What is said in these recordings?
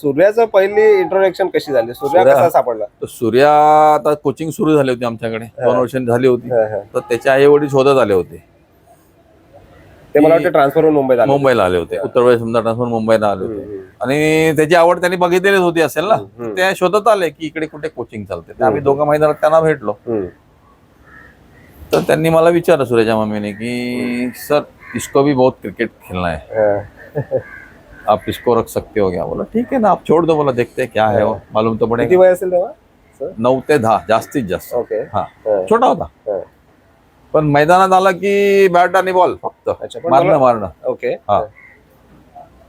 सूर्याचं पहिली इंट्रोडक्शन कशी झाली? सूर्या कसा सापडला? तर सूर्या आता कोचिंग सुरू झाली होती आमच्याकडे 2 वर्षांनी झाली होती. तर त्याचे आई वडील शोधत आले होते. ते मला वाटतं ट्रान्सफर होऊन मुंबईला आले होते. उत्तर प्रदेश समजा ट्रान्सफर मुंबईला आले होते आणि त्याची आवड त्यांनी बघितलेलीच होती असेल ना. ते शोधत आले की इकडे कुठे कोचिंग चालते. तर आम्ही दोघं मैदानात त्यांना भेटलो. तर त्यांनी मला विचारलं सूर्याच्या मम्मीने की सर इसको भी बहुत क्रिकेट खेलना है, आप इसको रख सकते हो क्या? बोला ठीक है ना, आप छोड़ दो. बोला देखते क्या है वो, मालूम तो पड़ेगा. किती वय असेल तेव्हा? 9 ते 10 जास्तीत जास्त. ओके. हा छोटा होता. पण मैदानात आला की बॅट आणि बॉल फक्त मारणं. ओके. हा.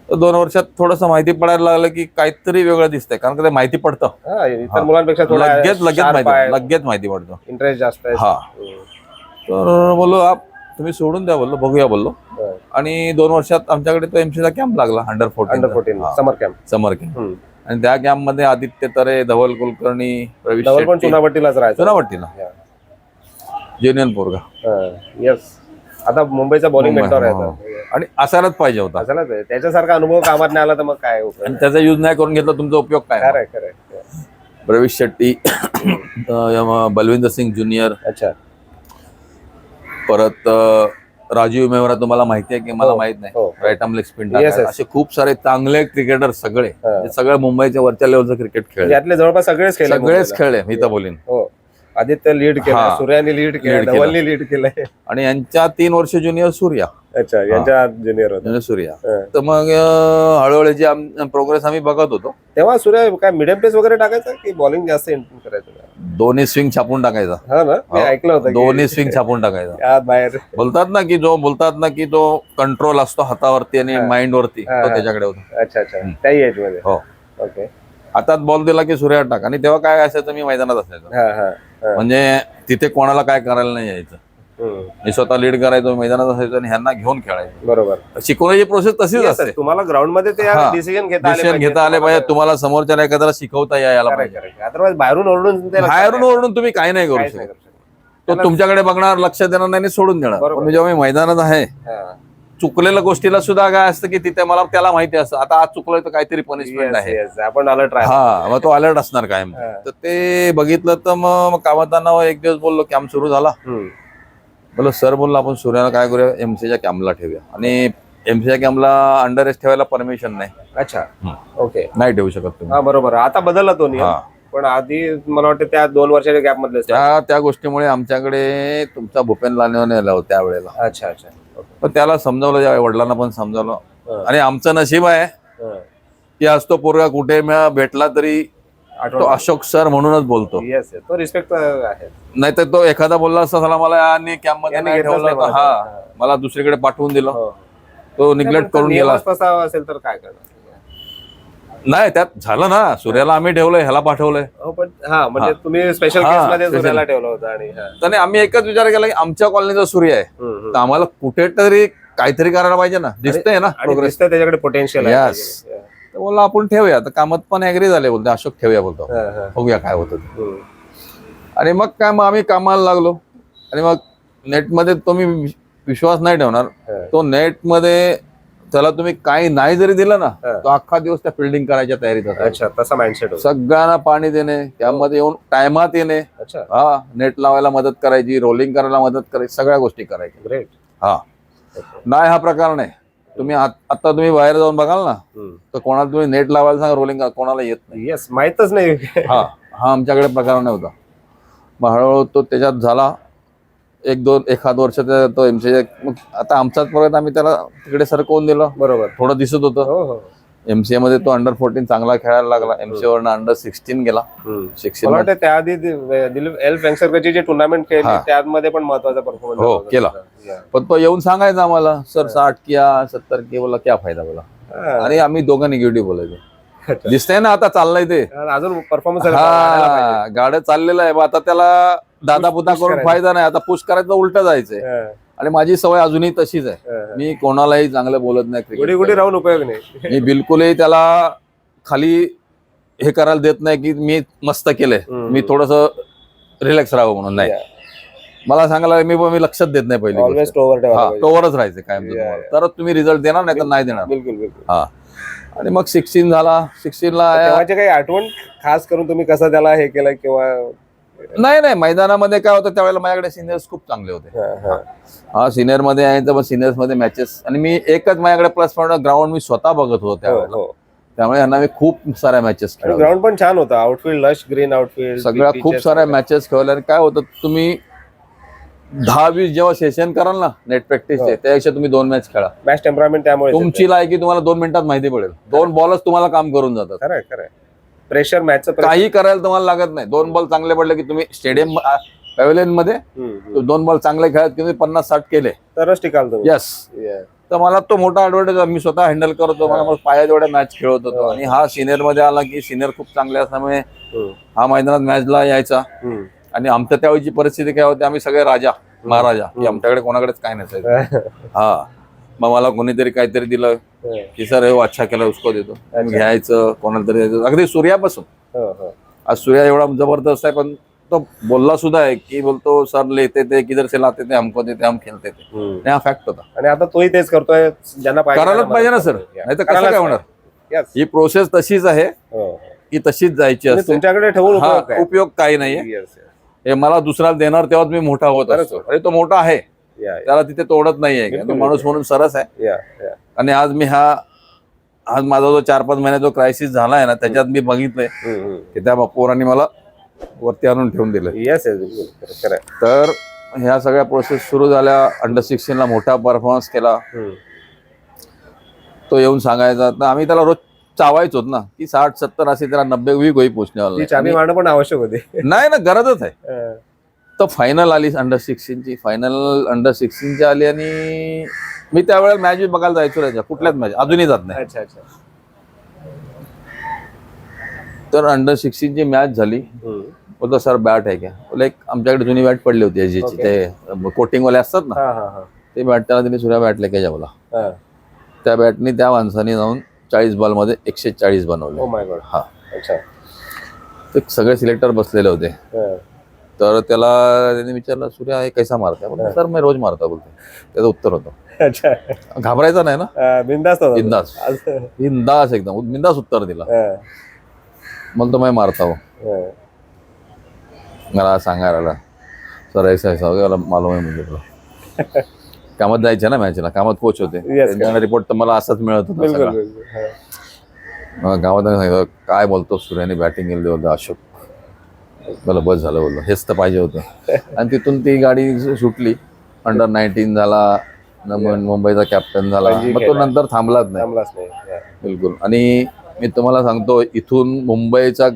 तर 2 वर्षात थोडंसं माहिती पडायला लागलं की काहीतरी वेगळं दिसतंय, कारण का ते माहिती पडतं इतर मुलांपेक्षा लगेच माहिती पडतं. इंटरेस्ट जास्त आहे. हा. तर बोललो आप तुम्ही सोडून द्या, बोललो बघूया बोललो. आणि 2 वर्षात आमच्याकडे तो एमसीचा कॅम्प लागला अंडर 14 समर कॅम्प. आणि त्या कॅम्प मध्ये आदित्य तरे, धवल कुलकर्णी, प्रवीण चुनावटीलाच राहायचं. चुनावटीला ज्युनियर पोरगा. यस. आता मुंबईचा बॉलिंग मेंटॉर आहे आणि असायलाच पाहिजे होता. त्याच्यासारखा अनुभव कामात नाही आला तर मग काय उपयोग? आणि त्याचा युज नाही करून घेतला तुमचा उपयोग काय? खरंय. प्रवीण शेट्टी, बलविंदर सिंग ज्युनियर, अच्छा, परत राजीव मेहरा तुम्हाला माहिती आहे की मला माहित नाही, राईट आर्म लेग स्पिन. असे खूप सारे चांगले क्रिकेटर सगळे मुंबईच्या वरच्या लेवलचं क्रिकेट खेळले. यातले जवळपास सगळेच खेळले. मी तर बोलीन आदित्य लीड केला, सूर्याने लीड केला, धवलने लीड केलंय. आणि यांच्या 3 वर्ष ज्युनियर सूर्या. अच्छा, यांच्या ज्युनियर सूर्या. तर मग हळूहळू जी प्रोग्रेस आम्ही बघत होतो तेव्हा सूर्या काय मिडियम पेस वगैरे टाकायचा की बॉलिंग जास्त इम्प्रूव्ह करायचं? दोन्ही स्विंग छापून टाकायचा. हा ना, मी ऐकलं होतं दोन्ही स्विंग छापून टाकायचा. बाहेर बोलतात ना की जो कंट्रोल असतो हातावरती आणि माइंड वरती तो त्याच्याकडे होता. अच्छा, त्या एज मध्ये. हो. ओके. हातात बॉल दिला की सूर्या टाक. आणि तेव्हा काय असायचं, मी मैदानात असायचो. म्हणजे तिथे कोणाला काय करायला नाही यायचं. मी स्वतः लीड करायचो, मैदानात असायचो आणि ह्यांना घेऊन खेळायचो. बरोबर. शिकवण्याची प्रोसेस तशीच असते. तुम्हाला ग्राउंड मध्ये ते डिसिजन घेता आले पाहिजे. तुम्हाला समोरच्या एखाद्याला शिकवता यायला पाहिजे. अदरवाईज बाहेरून ओरडून तुम्ही काही नाही करू शकत. तो तुमच्याकडे बघणार, लक्ष देणार नाही, सोडून देणार. पण जेव्हा मी मैदानात आहे, चुकलेल्या गोष्टीला सुद्धा काय असतं की तिथे मला त्याला माहिती असतं आता आज चुकलोय तर काहीतरी पनिशमेंट आहे. आपण अलर्ट मग तो अलर्ट असणार कायम. तर ते बघितलं तर मग कामाताना एक दिवस बोललो, कॅम्प सुरू झाला. बोललो सर, बोललो आपण सूर्याला काय करूया, एमसीच्या कॅम्पला ठेवूया. आणि एमसीच्या कॅम्पला अंडर एज ठेवायला परमिशन नाही. अच्छा, ओके. नाही ठेवू शकत तुम्ही. बरोबर. आता बदलला तो नियम. पण आधी मला वाटतं त्या 2 वर्षाच्या गॅप मधले त्या गोष्टीमुळे आमच्याकडे तुमचा भूपेन लालने आला होता त्यावेळेला. अच्छा. पण त्याला समजावलं, ज्या वडिलांना पण समजावलं. आणि आमचं नशीब आहे की आज तो पोरगा कुठे भेटला तरी तो अशोक सर म्हणूनच बोलतो. तो रिस्पेक्ट आहे. नाहीतर तो एखादा बोलला असता मला कॅम्प मध्ये नाही ठेवलं होतं, मला दुसरीकडे पाठवून दिलं, तो निग्लेक्ट करून गेला असेल तर काय करणार? नाही, त्यात झालं ना. सूर्याला आम्ही ठेवलंय, ह्याला पाठवलंय. म्हणजे तुम्ही स्पेशल केस मध्ये सूर्याला ठेवलं होतं. आणि त्याने आम्ही एकच विचार केला की आमच्या कॉलनीचा सूर्य आहे, तर आम्हाला कुठेतरी काहीतरी करायला पाहिजे ना. दिसतंय ना प्रोग्रेस, त्याच्याकडे पोटेन्शियल आहे. तर बोला आपण ठेवूया. तर कामात पण ऍग्री झाले, बोलतो अशोक ठेवूया, बोलतो बघूया काय होतं. आणि मग काय, मग आम्ही कामाला लागलो. आणि मग नेटमध्ये तुम्ही विश्वास नाही ठेवणार, तो नेटमध्ये त्याला तुम्ही काही नाही जरी दिलं ना, तो अख्खा दिवस त्या फिल्डिंग करायच्या तयारीत होता. अच्छा, तसा माइंडसेट. सगळ्यांना पाणी देणे, त्यामध्ये येऊन टायमात येणे, नेट लावायला मदत करायची, रोलिंग करायला मदत करायची, सगळ्या गोष्टी करायच्या. ग्रेट. नाही हा प्रकार नाही. तुम्ही आता तुम्ही बाहेर जाऊन बघाल ना, तर कोणाला तुम्ही नेट लावायला सांगा, रोलिंग कोणाला येत नाही. माहितच नाही. हा आमच्याकडे प्रकार नाही होता. मग हळूहळू तो त्याच्यात झाला. एखाद वर्ष तो एमसी. आता आमचाच प्रोग्राम, आम्ही त्याला तिकडे सरकवून दिलं. बरोबर. थोडं दिसत होतं. एमसीए मध्ये तो अंडर 14 चांगला खेळायला लागला. एमसीए वरनं अंडर 16 गेला. 16 त्याआधी दिलीप एल वेंकसरकरची जी टुर्नामेंट खेळली त्यामध्ये पण महत्वाचा परफॉर्मन्स केला. पण तो येऊन सांगायचा आम्हाला, सर 60 किया 70 किया, बोला क्या फायदा बोला. आणि आम्ही दोघं निगेटिव्ह बोलायचो. दिसतंय ना आता चाललंय ते अजून परफॉर्मन्स. गाड्या चाललेलं आहे. आता त्याला दादा पुता करून फायदा नाही. आता पुश करायचं उलट जायचंय. आणि माझी सवय अजूनही तशीच आहे. मी कोणालाही चांगलं बोलत नाही. गुडी राहून उपयोग नाही. मी बिलकुलही त्याला खाली हे करायला देत नाही की मी मस्त केलंय, मी थोडस रिलॅक्स राहावं म्हणून. नाही, मला सांगायला मी लक्षात देत नाही. पहिले टोवरच राहायचं काय, तरच तुम्ही रिझल्ट देणार, नाही तर नाही देणार. बिलकुल. आणि मग 16 झाला. 16ला तेव्हाची काही आठवण खास करून तुम्ही कसं त्याला हे केलं किंवा नाही मैदानामध्ये काय होतं त्यावेळेला माझ्याकडे सिनियर्स खूप चांगले होते. हा सिनियर मध्ये आहे तर मग सिनियर्स मध्ये मॅचेस आणि मी एकच माझ्याकडे प्लस पॉईंट ग्राउंड मी स्वतः बघत होतो त्यावेळेला. त्यामुळे यांना मी खूप साऱ्या मॅचेस खेळलो. ग्राउंड पण छान होता, आउटफील्ड लश ग्रीन आउटफील्ड, सगळ्या खूप साऱ्या मॅचेस खेळल्या. आणि काय होतं तुम्ही 10-20 जेव्हा सेशन कराल ना नेट प्रॅक्टिसचे त्यापेक्षा तुम्ही 2 मॅच खेळा. मॅच टेम्परामेंट त्यामुळे तुमची लायकी तुम्हाला 2 मिनिटात माहिती पडेल. 2 बॉलच तुम्हाला काम करून जातात. खरंय खरंय. प्रेशर मॅचचं काही करायला तुम्हाला लागत नाही. 2 बॉल चांगले पडले की तुम्ही स्टेडियम पॅव्हलियन मध्ये 2 बॉल चांगले खेळत की तुम्ही 50-60 केले तरच टिकाल तुम्ही. यस. तर मला तो मोठा ऍडव्हान्टेज मी स्वतः हँडल करतो. मला पाया जेवढ्या मॅच खेळत होतो. आणि हा सिनियर मध्ये आला की सिनियर खूप चांगले असल्यामुळे हा मैदानात मॅचला यायचा. आणि आमच्या त्यावेळीची परिस्थिती काय होती, आम्ही सगळे राजा महाराजा की आमच्याकडे कोणाकडेच काय नसायचं. हा मग मला कोणीतरी काहीतरी दिलं की सर हे अच्छा केलं उसको देतो, घ्यायचं कोणाला तरी द्यायचं. अगदी सूर्यापासून. आज सूर्या एवढा जबरदस्त आहे पण तो बोलला सुद्धा आहे की बोलतो सर लेते थे किधर से लाते थे हमको देते हम खेळते थे. हा फॅक्ट होता. आणि आता तोही तेच करतोय. ज्यांना करायलाच पाहिजे ना सर, नाही तर कसं काय होणार. ही प्रोसेस तशीच आहे की तशीच जायची असते. तुमच्याकडे ठेवून उपयोग काही नाहीये. हे मला दुसऱ्याला देणार तेव्हाच मी मोठा होत असतो. अरे तो मोठा आहे, त्याला तिथे तोडत नाहीये. तो माणूस म्हणून सरस आहे. आणि आज मी आज माझा जो 4-5 महिन्याचा जो क्रायसिस झाला आहे ना त्याच्यात मी बघितलंय की त्या पोरांनी मला वरती आणून ठेवून दिलं. तर ह्या सगळ्या प्रोसेस सुरू झाल्या. अंडर 16ला मोठा परफॉर्मन्स केला. तो येऊन सांगायचा तर आम्ही त्याला रोज चावायचो ना की 60-70 असे त्याला 90 होई पोचण्यावाला. चाबी मारणं पण आवश्यक होते. नाही ना, गरजच आहे. तर फायनल आली अंडर 16ची. फायनल अंडर 16ची आली आणि मी त्यावेळेला मॅच बघायला जायचो त्याच्या कुठल्याच मॅच, अजूनही जात नाही. तर अंडर 16ची मॅच झाली. बोलतो सर बॅट आहे क्या. बोले एक आमच्याकडे जुनी बॅट पडली होती याची, ते कोटिंगवाले असतात ना ते बॅट त्याला तिने सूर्या बॅट लेके बोला. त्या बॅटनी त्या माणसाने जाऊन 40 बॉलमध्ये 140 बनवले. हा ते सगळे सिलेक्टर बसलेले होते. तर त्याला त्यांनी विचारलं सूर्या हे कैसा मारता. बोलतो सर मी रोज मारता. बोलतो त्याचं उत्तर होतं. घाबरायचं नाही ना, बिंदास बिंदास एकदम बिंदास उत्तर दिला. बोलतो मैं मारता हूँ. मला सांगायला सर ऐसा ऐसा मालूम आहे म्हणजे. कामात जायचे ना मॅचला, कामात कोच होते. त्यांना रिपोर्ट तर मला असाच मिळत होता. गावात सांगितलं काय बोलतो सूर्याने बॅटिंग केली होतं अशोक. मला बस झालं बोललो, हेच तर पाहिजे होतं. आणि तिथून ती गाडी सुटली. अंडर 19 झाला, मुंबईचा कॅप्टन झाला. मग तो नंतर थांबलाच नाही बिलकुल. आणि मी तुम्हाला सांगतो इथून मुंबईचा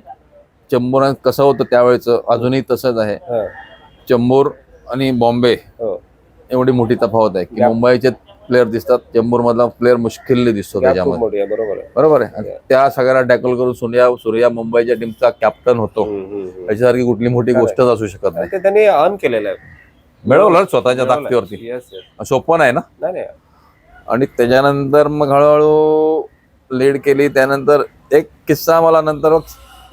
चेंबूर कसं होतं त्यावेळेचं अजूनही तसंच आहे. चेंबूर आणि बॉम्बे एवढी मोठी तफावत आहे की मुंबईचे प्लेअर दिसतात, चेंबूर मधला प्लेअर मुश्किलने दिसतो त्याच्यामध्ये. बरोबर आहे. त्या सगळ्याला टॅकल करून सूर्या मुंबईच्या टीमचा कॅप्टन होतो. याच्यासारखी कुठली मोठी गोष्टच असू शकत नाही. त्यांनी अर्न केलेलं आहे, मिळवलं स्वतःच्या ताकदीवरती. सोपं नाही ना. आणि त्याच्यानंतर मग हळूहळू लीड केली. त्यानंतर एक किस्सा मला नंतर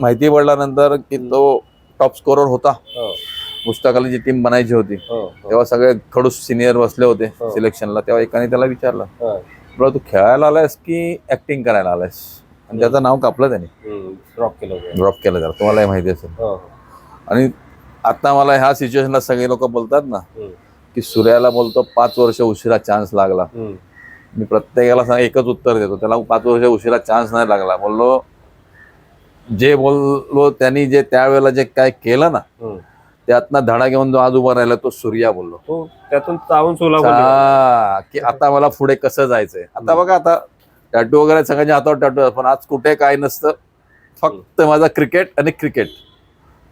माहिती पडला नंतर की तो टॉप स्कोरर होता. मुश्ताक अलीची टीम बनायची होती तेव्हा सगळे खडूस सिनियर बसले होते सिलेक्शनला. तेव्हा एकाने त्याला विचारलं बरं तू खेळायला आलायस की ऍक्टिंग करायला आलायस. आणि त्याचं नाव कापलं त्याने, ड्रॉप केलं त्याला. तुम्हालाही माहिती असेल. आणि आता मला ह्या सिच्युएशनला सगळे लोक बोलतात ना की सूर्याला बोलतो 5 वर्ष उशिरा चान्स लागला. मी प्रत्येकाला एकच उत्तर देतो, त्याला 5 वर्ष उशिरा चान्स नाही लागला. बोललो जे बोललो त्यांनी जे त्यावेळेला जे काय केलं ना त्यातनं धडा घेऊन जो आज उभा राहिला तो सूर्या. बोललो त्यातून चावून की आता मला पुढे कसं जायचंय. आता बघा आता टॅटू वगैरे सगळ्यांच्या हातावर टॅटू, पण आज कुठे काय नसतं. फक्त माझा क्रिकेट आणि क्रिकेट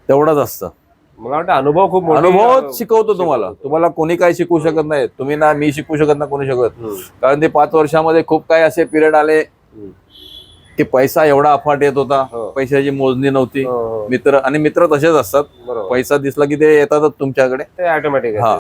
तेवढंच असतं. मला वाटतं अनुभव अनुभव शिकवतो तुम्हाला. तुम्हाला कोणी काही शिकवू शकत नाही. तुम्ही ना मी शिकवू शकत ना कोणी शकत. कारण ते 5 वर्षामध्ये खूप काही असे पिरियड आले की पैसा एवढा अफाट येत होता, पैशाची मोजणी नव्हती. मित्र तसेच असतात. पैसा दिसला की ते येतातच तुमच्याकडे, ऑटोमॅटिक.